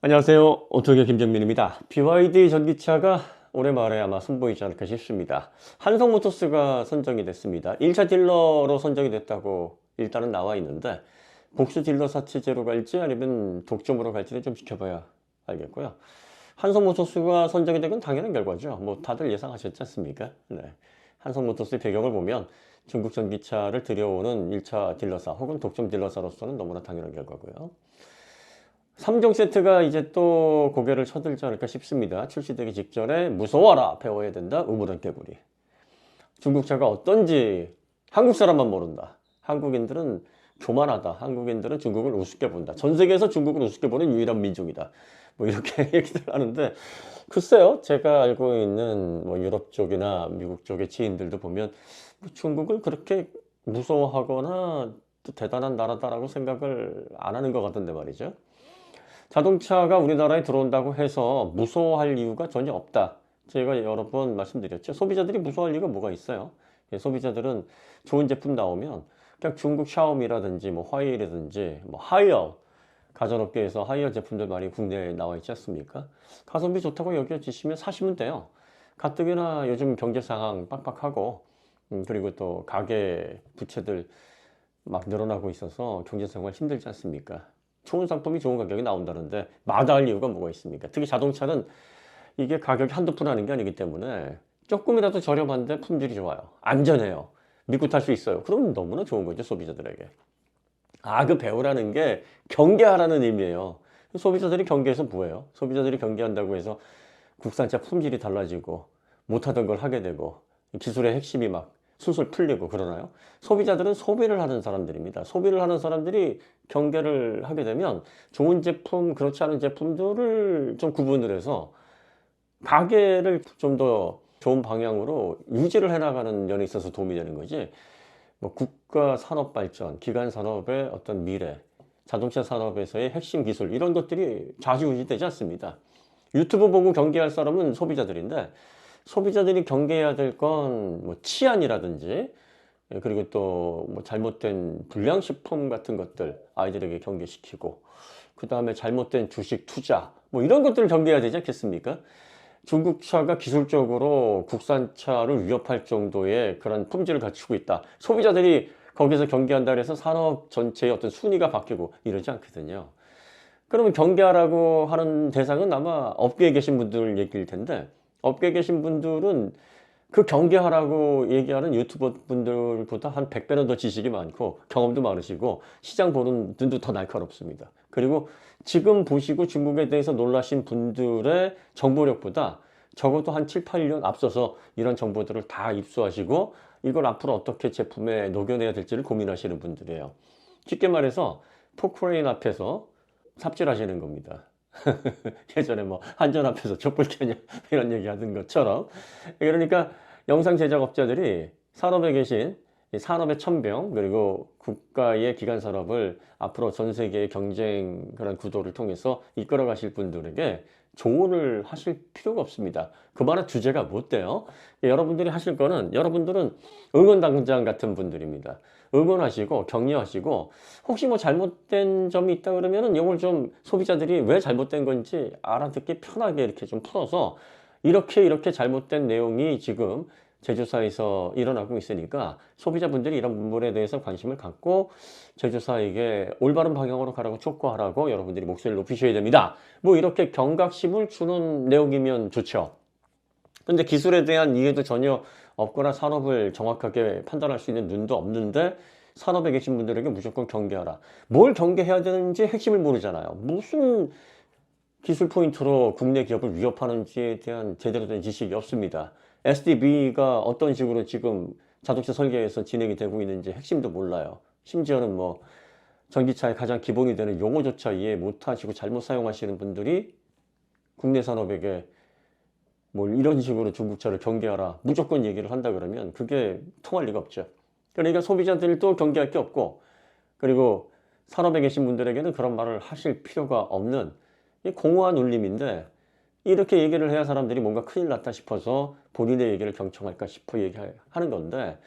안녕하세요. 오토교 김정민입니다. BYD 전기차가 올해 말에 아마 선보이지 않을까 싶습니다. 한성모터스가 선정이 됐습니다. 1차 딜러로 선정이 됐다고 일단은 나와 있는데 복수 딜러사 체제로 갈지 아니면 독점으로 갈지는 좀 지켜봐야 알겠고요. 한성모터스가 선정이 된 건 당연한 결과죠. 뭐 다들 예상하셨지 않습니까? 네. 한성모터스의 배경을 보면 중국 전기차를 들여오는 1차 딜러사 혹은 독점 딜러사로서는 너무나 당연한 결과고요. 3종 세트가 이제 또 고개를 쳐들지 않을까 싶습니다. 출시되기 직전에 무서워라, 배워야 된다, 우물안 깨구리. 중국차가 어떤지 한국 사람만 모른다. 한국인들은 교만하다. 한국인들은 중국을 우습게 본다. 전 세계에서 중국을 우습게 보는 유일한 민족이다. 뭐 이렇게 얘기들 하는데 글쎄요. 제가 알고 있는 뭐 유럽 쪽이나 미국 쪽의 지인들도 보면 뭐 중국을 그렇게 무서워하거나 또 대단한 나라다라고 생각을 안 하는 것 같은데 말이죠. 자동차가 우리나라에 들어온다고 해서 무서워할 이유가 전혀 없다. 제가 여러 번 말씀드렸죠. 소비자들이 무서워할 이유가 뭐가 있어요? 예, 소비자들은 좋은 제품 나오면 그냥 중국 샤오미라든지 뭐 화웨이라든지 뭐 하이어, 가전업계에서 하이어 제품들 많이 국내에 나와 있지 않습니까? 가성비 좋다고 여겨지시면 사시면 돼요. 가뜩이나 요즘 경제 상황 빡빡하고 그리고 또 가계 부채들 막 늘어나고 있어서 경제 생활 힘들지 않습니까? 좋은 상품이 좋은 가격에 나온다는데 마다할 이유가 뭐가 있습니까? 특히 자동차는 이게 가격이 한두 푼 하는 게 아니기 때문에 조금이라도 저렴한데 품질이 좋아요. 안전해요. 믿고 탈 수 있어요. 그럼 너무나 좋은 거죠, 소비자들에게. 그 배우라는 게 경계하라는 의미예요. 소비자들이 경계해서 뭐예요? 소비자들이 경계한다고 해서 국산차 품질이 달라지고 못하던 걸 하게 되고 기술의 핵심이 막 술술 풀리고 그러나요? 소비자들은 소비를 하는 사람들입니다. 소비를 하는 사람들이 경계를 하게 되면 좋은 제품, 그렇지 않은 제품들을 좀 구분을 해서 가게를 좀 더 좋은 방향으로 유지를 해나가는 면에 있어서 도움이 되는 거지. 뭐 국가 산업 발전, 기간 산업의 어떤 미래, 자동차 산업에서의 핵심 기술 이런 것들이 좌지우지 되지 않습니다. 유튜브 보고 경계할 사람은 소비자들인데 소비자들이 경계해야 될 건 뭐 치안이라든지 그리고 또 뭐 잘못된 불량식품 같은 것들 아이들에게 경계시키고 그 다음에 잘못된 주식 투자 뭐 이런 것들을 경계해야 되지 않겠습니까? 중국차가 기술적으로 국산차를 위협할 정도의 그런 품질을 갖추고 있다. 소비자들이 거기서 경계한다 그래서 산업 전체의 어떤 순위가 바뀌고 이러지 않거든요. 그러면 경계하라고 하는 대상은 아마 업계에 계신 분들 얘기일 텐데 업계에 계신 분들은 그 경계하라고 얘기하는 유튜버 분들보다 한 100배는 더 지식이 많고 경험도 많으시고 시장 보는 눈도 더 날카롭습니다. 그리고 지금 보시고 중국에 대해서 놀라신 분들의 정보력보다 적어도 한 7, 8년 앞서서 이런 정보들을 다 입수하시고 이걸 앞으로 어떻게 제품에 녹여내야 될지를 고민하시는 분들이에요. 쉽게 말해서 포크레인 앞에서 삽질하시는 겁니다. 예전에 뭐 한전 앞에서 촛불 켜냐 이런 얘기 하던 것처럼 그러니까 영상 제작업자들이 산업에 계신 이 산업의 천병 그리고 국가의 기간 산업을 앞으로 전 세계의 경쟁 그런 구도를 통해서 이끌어 가실 분들에게 조언을 하실 필요가 없습니다. 그 말은 주제가 못 돼요. 여러분들이 하실 거는 여러분들은 응원당장 같은 분들입니다. 응원하시고 격려하시고 혹시 뭐 잘못된 점이 있다 그러면은 이걸 좀 소비자들이 왜 잘못된 건지 알아듣기 편하게 이렇게 좀 풀어서 이렇게 잘못된 내용이 지금 제조사에서 일어나고 있으니까 소비자분들이 이런 부분에 대해서 관심을 갖고 제조사에게 올바른 방향으로 가라고 촉구하라고 여러분들이 목소리를 높이셔야 됩니다. 뭐 이렇게 경각심을 주는 내용이면 좋죠. 근데 기술에 대한 이해도 전혀 없거나 산업을 정확하게 판단할 수 있는 눈도 없는데 산업에 계신 분들에게 무조건 경계하라. 뭘 경계해야 되는지 핵심을 모르잖아요. 무슨 기술 포인트로 국내 기업을 위협하는지에 대한 제대로 된 지식이 없습니다. SDB가 어떤 식으로 지금 자동차 설계에서 진행이 되고 있는지 핵심도 몰라요. 심지어는 뭐 전기차의 가장 기본이 되는 용어조차 이해 못하시고 잘못 사용하시는 분들이 국내 산업에게 뭘 이런 식으로 중국차를 경계하라 무조건 얘기를 한다 그러면 그게 통할 리가 없죠. 그러니까 소비자들도 경계할 게 없고 그리고 산업에 계신 분들에게는 그런 말을 하실 필요가 없는 공허한 울림인데 이렇게 얘기를 해야 사람들이 뭔가 큰일 났다 싶어서 본인의 얘기를 경청할까 싶어 얘기하는 건데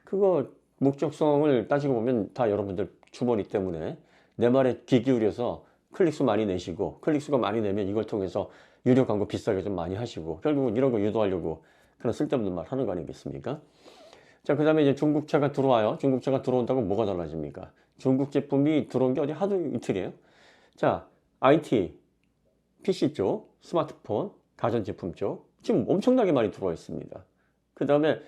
그거 목적성을 따지고 보면 다 여러분들 주머니 때문에 내 말에 귀 기울여서 클릭수 많이 내시고, 클릭수가 많이 내면 이걸 통해서 유료 광고 비싸게 좀 많이 하시고, 결국은 이런 거 유도하려고 그런 쓸데없는 말 하는 거 아니겠습니까? 자, 그 다음에 이제 중국차가 들어와요. 중국차가 들어온다고 뭐가 달라집니까? 중국 제품이 들어온 게 어디 하루 이틀이에요? 자, IT, PC 쪽, 스마트폰, 가전제품 쪽, 지금 엄청나게 많이 들어와 있습니다. 그 다음에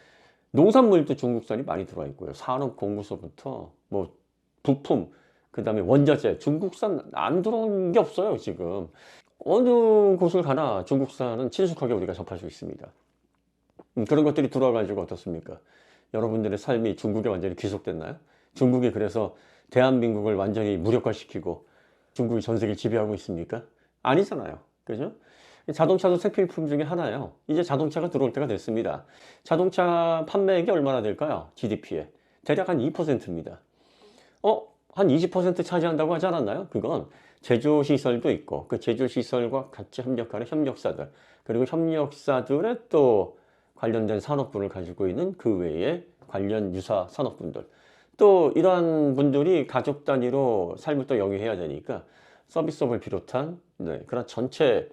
농산물도 중국산이 많이 들어와 있고요. 산업 공구서부터 뭐 부품, 그 다음에 원자재, 중국산 안 들어온 게 없어요, 지금. 어느 곳을 가나 중국산은 친숙하게 우리가 접할 수 있습니다. 그런 것들이 들어와가지고 어떻습니까? 여러분들의 삶이 중국에 완전히 귀속됐나요? 중국이 그래서 대한민국을 완전히 무력화시키고 중국이 전 세계를 지배하고 있습니까? 아니잖아요. 그죠? 자동차도 생필품 중에 하나예요. 이제 자동차가 들어올 때가 됐습니다. 자동차 판매액이 얼마나 될까요? GDP에. 대략 한 2%입니다. 한 20% 차지한다고 하지 않았나요? 그건 제조시설도 있고, 그 제조시설과 같이 협력하는 협력사들, 그리고 협력사들의 또 관련된 산업군을 가지고 있는 그 외에 관련 유사 산업군들. 또 이러한 분들이 가족 단위로 삶을 또 영위해야 되니까 서비스업을 비롯한 그런 전체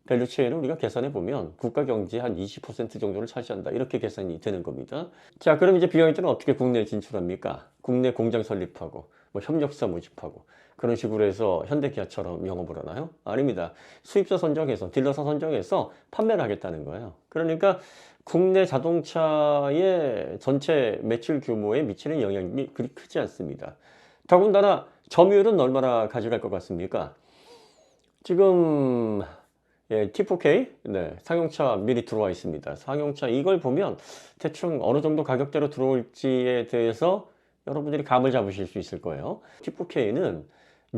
밸류체인을 우리가 계산해 보면 국가 경제의 한 20% 정도를 차지한다. 이렇게 계산이 되는 겁니다. 자, 그럼 이제 비어있들은 어떻게 국내에 진출합니까? 국내 공장 설립하고 뭐 협력사 모집하고 그런 식으로 해서 현대기아처럼 영업을 하나요? 아닙니다. 수입사 선정해서 딜러사 선정해서 판매를 하겠다는 거예요. 그러니까 국내 자동차의 전체 매출 규모에 미치는 영향이 그리 크지 않습니다. 더군다나 점유율은 얼마나 가져갈 것 같습니까? 지금 T4K 상용차 미리 들어와 있습니다. 상용차 이걸 보면 대충 어느 정도 가격대로 들어올지에 대해서 여러분들이 감을 잡으실 수 있을 거예요. T4K는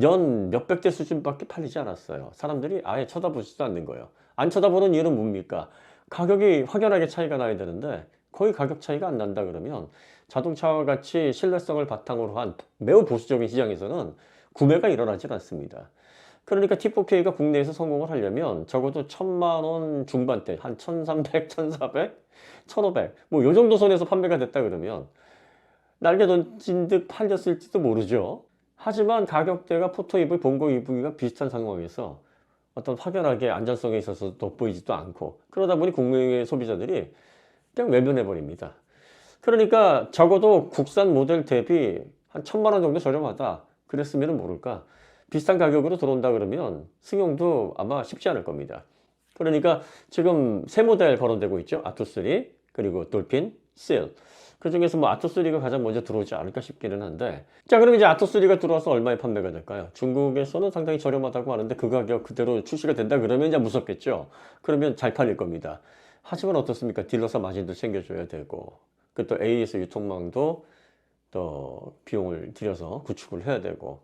연 몇백 대 수준밖에 팔리지 않았어요. 사람들이 아예 쳐다보지도 않는 거예요. 안 쳐다보는 이유는 뭡니까? 가격이 확연하게 차이가 나야 되는데 거의 가격 차이가 안 난다 그러면 자동차와 같이 신뢰성을 바탕으로 한 매우 보수적인 시장에서는 구매가 일어나질 않습니다. 그러니까 T4K가 국내에서 성공을 하려면 적어도 1,000만 원 중반대, 한 1,300, 1,400, 1,500, 뭐 요 정도 선에서 판매가 됐다 그러면 날개 던진 듯 팔렸을지도 모르죠. 하지만 가격대가 포토 EV, 봉고 EV가 비슷한 상황에서 어떤 확연하게 안전성에 있어서 돋보이지도 않고 그러다 보니 국내 소비자들이 그냥 외면해 버립니다. 그러니까 적어도 국산 모델 대비 한 1,000만 원 정도 저렴하다 그랬으면 모를까 비슷한 가격으로 들어온다 그러면 승용도 아마 쉽지 않을 겁니다. 그러니까 지금 세 모델 거론되고 있죠. 아투3 그리고 돌핀, 실. 그 중에서 뭐 아투3가 가장 먼저 들어오지 않을까 싶기는 한데 자, 그럼 이제 아투3가 들어와서 얼마에 판매가 될까요? 중국에서는 상당히 저렴하다고 하는데 그 가격 그대로 출시가 된다 그러면 이제 무섭겠죠. 그러면 잘 팔릴 겁니다. 하지만 어떻습니까? 딜러사 마진도 챙겨줘야 되고 그 또 AS 유통망도 또 비용을 들여서 구축을 해야 되고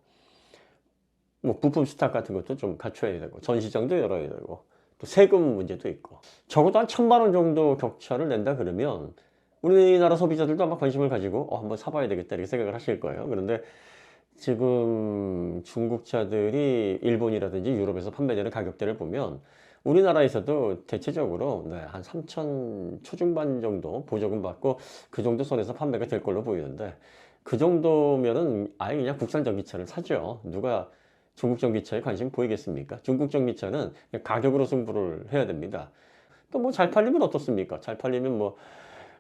뭐 부품 스탁 같은 것도 좀 갖춰야 되고 전시장도 열어야 되고 또 세금 문제도 있고 적어도 한 1,000만 원 정도 격차를 낸다 그러면 우리나라 소비자들도 아마 관심을 가지고 한번 사봐야 되겠다 이렇게 생각을 하실 거예요. 그런데 지금 중국차들이 일본이라든지 유럽에서 판매되는 가격대를 보면 우리나라에서도 대체적으로 한 3천 초중반 정도 보조금 받고 그 정도 선에서 판매가 될 걸로 보이는데 그 정도면은 아예 그냥 국산 전기차를 사죠. 누가 중국 전기차에 관심 보이겠습니까? 중국 전기차는 가격으로 승부를 해야 됩니다. 또 뭐 잘 팔리면 어떻습니까? 잘 팔리면 뭐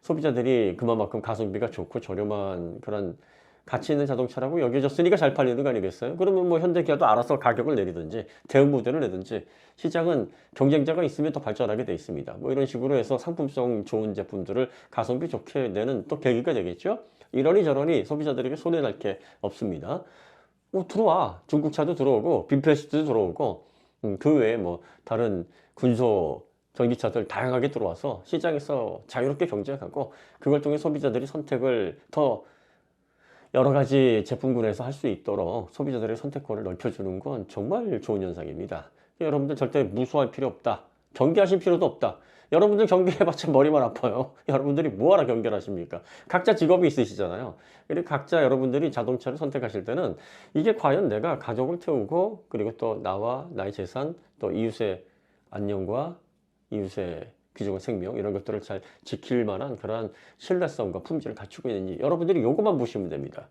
소비자들이 그만큼 가성비가 좋고 저렴한 그런 가치 있는 자동차라고 여겨졌으니까 잘 팔리는 거 아니겠어요? 그러면 뭐 현대기아도 알아서 가격을 내리든지 대응 모델을 내든지 시장은 경쟁자가 있으면 더 발전하게 돼 있습니다. 뭐 이런 식으로 해서 상품성 좋은 제품들을 가성비 좋게 내는 또 계기가 되겠죠? 이러니 저러니 소비자들에게 손해날 게 없습니다. 들어와. 중국차도 들어오고 빈페스트도 들어오고 그 외에 뭐 다른 군소 전기차들 다양하게 들어와서 시장에서 자유롭게 경쟁하고 그걸 통해 소비자들이 선택을 더 여러 가지 제품군에서 할 수 있도록 소비자들의 선택권을 넓혀주는 건 정말 좋은 현상입니다. 여러분들 절대 무수할 필요 없다. 경계하실 필요도 없다. 여러분들 경계해봤자 머리만 아파요. 여러분들이 뭐하러 경계를 하십니까? 각자 직업이 있으시잖아요. 그리고 각자 여러분들이 자동차를 선택하실 때는 이게 과연 내가 가족을 태우고 그리고 또 나와 나의 재산 또 이웃의 안녕과 이웃의 귀중한 생명 이런 것들을 잘 지킬 만한 그러한 신뢰성과 품질을 갖추고 있는지 여러분들이 요것만 보시면 됩니다.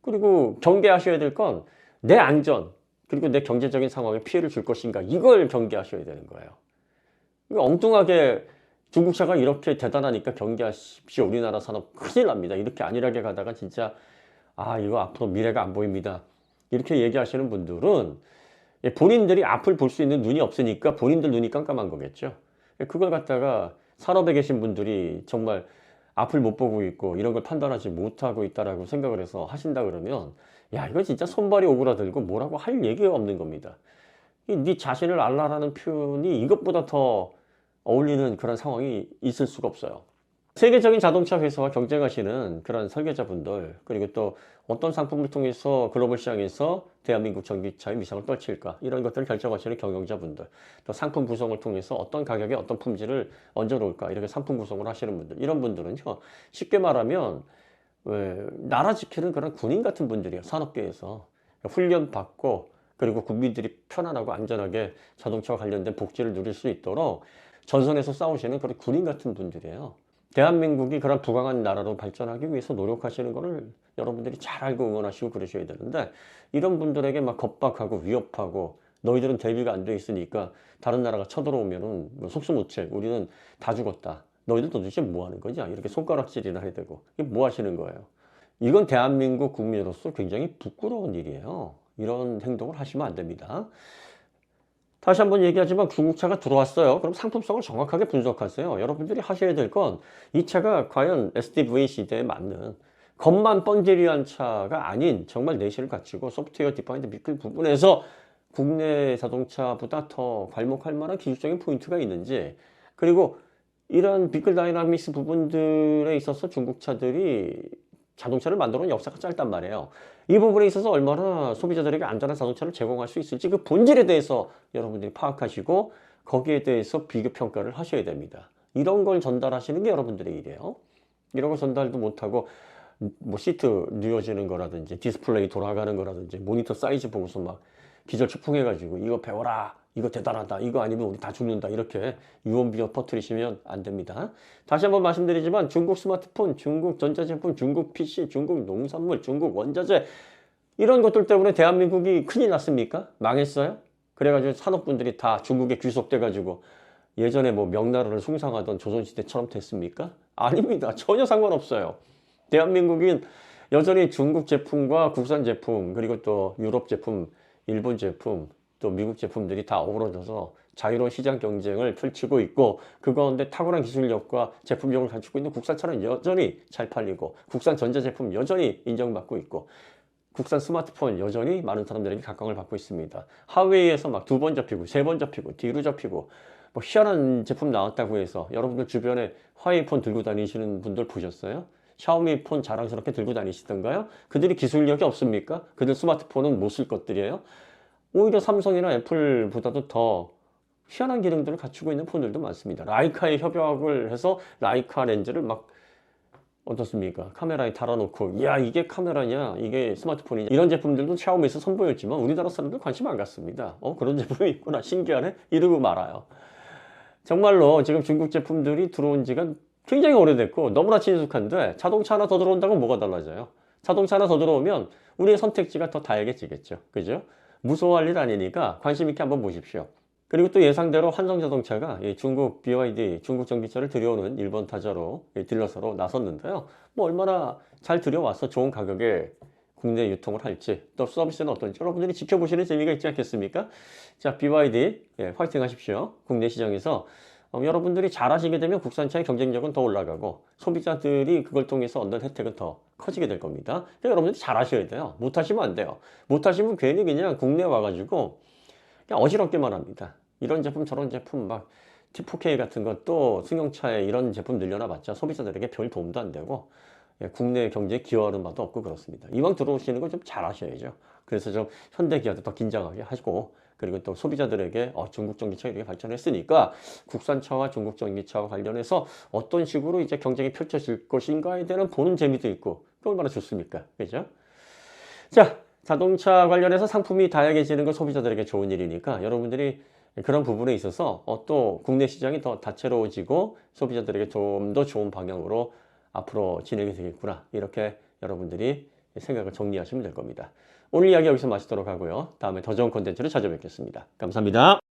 그리고 경계하셔야 될 건 내 안전 그리고 내 경제적인 상황에 피해를 줄 것인가, 이걸 경계하셔야 되는 거예요. 엉뚱하게 중국차가 이렇게 대단하니까 경계하십시오. 우리나라 산업 큰일 납니다. 이렇게 안일하게 가다가 진짜 이거 앞으로 미래가 안 보입니다. 이렇게 얘기하시는 분들은 본인들이 앞을 볼 수 있는 눈이 없으니까 본인들 눈이 깜깜한 거겠죠. 그걸 갖다가 산업에 계신 분들이 정말 앞을 못 보고 있고 이런 걸 판단하지 못하고 있다라고 생각을 해서 하신다 그러면, 야, 이거 진짜 손발이 오그라들고 뭐라고 할 얘기가 없는 겁니다. 네 자신을 알라라는 표현이 이것보다 더 어울리는 그런 상황이 있을 수가 없어요. 세계적인 자동차 회사와 경쟁하시는 그런 설계자분들, 그리고 또 어떤 상품을 통해서 글로벌 시장에서 대한민국 전기차의 위상을 떨칠까, 이런 것들을 결정하시는 경영자분들, 또 상품 구성을 통해서 어떤 가격에 어떤 품질을 얹어 놓을까, 이렇게 상품 구성을 하시는 분들, 이런 분들은요, 쉽게 말하면 나라 지키는 그런 군인 같은 분들이에요. 산업계에서 훈련 받고, 그리고 국민들이 편안하고 안전하게 자동차와 관련된 복지를 누릴 수 있도록 전선에서 싸우시는 그런 군인 같은 분들이에요. 대한민국이 그런 부강한 나라로 발전하기 위해서 노력하시는 거를 여러분들이 잘 알고 응원하시고 그러셔야 되는데, 이런 분들에게 막 겁박하고 위협하고, 너희들은 대비가 안 돼 있으니까 다른 나라가 쳐들어오면은 뭐 속수무책, 우리는 다 죽었다, 너희들 도대체 뭐 하는 거냐, 이렇게 손가락질이나 해야 되고, 이게 뭐 하시는 거예요? 이건 대한민국 국민으로서 굉장히 부끄러운 일이에요. 이런 행동을 하시면 안 됩니다. 다시 한번 얘기하지만 중국차가 들어왔어요. 그럼 상품성을 정확하게 분석하세요. 여러분들이 하셔야 될 건 이 차가 과연 SDV 시대에 맞는 겉만 번지르한 차가 아닌 정말 내실을 갖추고 소프트웨어 디파인드 비클 부분에서 국내 자동차보다 더 괄목할 만한 기술적인 포인트가 있는지, 그리고 이런 비클 다이나믹스 부분들에 있어서 중국 차들이 자동차를 만들어 온 역사가 짧단 말이에요. 이 부분에 있어서 얼마나 소비자들에게 안전한 자동차를 제공할 수 있을지 그 본질에 대해서 여러분들이 파악하시고 거기에 대해서 비교 평가를 하셔야 됩니다. 이런 걸 전달하시는 게 여러분들의 일이에요. 이런 거 전달도 못하고 뭐 시트 누워지는 거라든지 디스플레이 돌아가는 거라든지 모니터 사이즈 보고서 막 기절초풍해가지고 이거 배워라, 이거 대단하다, 이거 아니면 우리 다 죽는다, 이렇게 유언비어 퍼뜨리시면 안 됩니다. 다시 한번 말씀드리지만 중국 스마트폰, 중국 전자제품, 중국 PC, 중국 농산물, 중국 원자재, 이런 것들 때문에 대한민국이 큰일 났습니까? 망했어요? 그래가지고 산업분들이 다 중국에 귀속돼가지고 예전에 뭐 명나라를 숭상하던 조선시대처럼 됐습니까? 아닙니다. 전혀 상관없어요. 대한민국은 여전히 중국 제품과 국산 제품, 그리고 또 유럽 제품, 일본 제품, 또 미국 제품들이 다 어우러져서 자유로운 시장 경쟁을 펼치고 있고, 그 가운데 탁월한 기술력과 제품력을 갖추고 있는 국산차는 여전히 잘 팔리고, 국산 전자제품 여전히 인정받고 있고, 국산 스마트폰 여전히 많은 사람들에게 각광을 받고 있습니다. 하웨이에서 막 2번 잡히고 3번 잡히고 뒤로 잡히고 뭐 희한한 제품 나왔다고 해서 여러분들 주변에 화웨이 폰 들고 다니시는 분들 보셨어요? 샤오미 폰 자랑스럽게 들고 다니시던가요? 그들이 기술력이 없습니까? 그들 스마트폰은 못 쓸 것들이에요? 오히려 삼성이나 애플보다도 더 희한한 기능들을 갖추고 있는 폰들도 많습니다. 라이카에 협약을 해서 라이카 렌즈를 막 어떻습니까? 카메라에 달아놓고, 야, 이게 카메라냐, 이게 스마트폰이냐, 이런 제품들도 샤오미에서 선보였지만 우리나라 사람들 관심 안 갖습니다. 그런 제품이 있구나, 신기하네, 이러고 말아요. 정말로 지금 중국 제품들이 들어온 지가 굉장히 오래됐고 너무나 친숙한데, 자동차 하나 더 들어온다고 뭐가 달라져요? 자동차 하나 더 들어오면 우리의 선택지가 더 다양해지겠죠. 그죠? 무서워할 일 아니니까 관심 있게 한번 보십시오. 그리고 또 예상대로 한성자동차가 중국 BYD, 중국 전기차를 들여오는 일본 타자로, 딜러사로 나섰는데요. 뭐 얼마나 잘 들여와서 좋은 가격에 국내 유통을 할지, 또 서비스는 어떤지 여러분들이 지켜보시는 재미가 있지 않겠습니까? 자, BYD 화이팅 하십시오. 국내 시장에서 여러분들이 잘 하시게 되면 국산차의 경쟁력은 더 올라가고 소비자들이 그걸 통해서 얻는 혜택은 더 커지게 될 겁니다. 그러니까 여러분들이 잘 하셔야 돼요. 못하시면 안 돼요. 못하시면 괜히 그냥 국내 와가지고 그냥 어지럽게만 합니다. 이런 제품 저런 제품 막 T4K 같은 것도 승용차에 이런 제품 늘려놔봤자 소비자들에게 별 도움도 안 되고 국내 경제에 기여하는 바도 없고 그렇습니다. 이왕 들어오시는 걸 좀 잘 하셔야죠. 그래서 좀 현대기아도 더 긴장하게 하시고, 그리고 또 소비자들에게 중국 전기차 이렇게 발전했으니까 국산차와 중국 전기차와 관련해서 어떤 식으로 이제 경쟁이 펼쳐질 것인가에 대한 보는 재미도 있고, 그 얼마나 좋습니까? 그죠? 자, 자동차 관련해서 상품이 다양해지는 건 소비자들에게 좋은 일이니까 여러분들이 그런 부분에 있어서 또 국내 시장이 더 다채로워지고 소비자들에게 좀 더 좋은 방향으로 앞으로 진행이 되겠구나, 이렇게 여러분들이 생각을 정리하시면 될 겁니다. 오늘 이야기 여기서 마치도록 하고요. 다음에 더 좋은 콘텐츠로 찾아뵙겠습니다. 감사합니다.